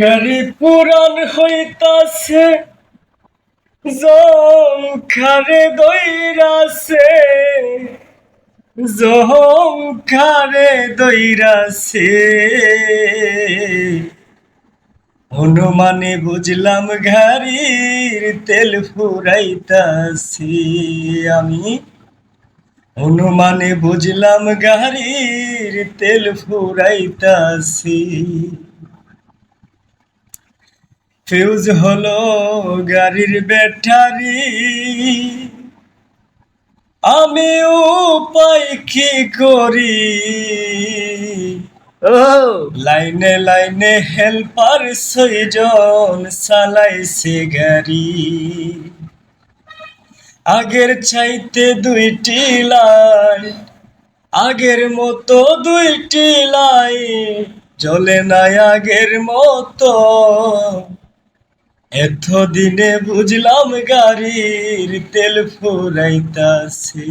গাড়ি পুরান হইতাছে, জংখারে দইরাছে, জংখারে দইরাছে। অনুমানে বুঝলাম গাড়ির তেল ফুরাইতাছি আমি। অনুমানে বুঝলাম গাড়ির তেল ফুরাইতাছি। ফিউজ হলো গাড়ির ব্যাটারি, আমি উপায় কি করি? ও লাইনে লাইনে হেল্পার 6 জন চালাইছে গাড়ি। আগের চাইতে 2টি লাইট, আগের মতো 2টি লাইট জ্বলে না আগের মতো। এতদিনে বুঝলাম গাড়ির তেল ফুরাইতাছে।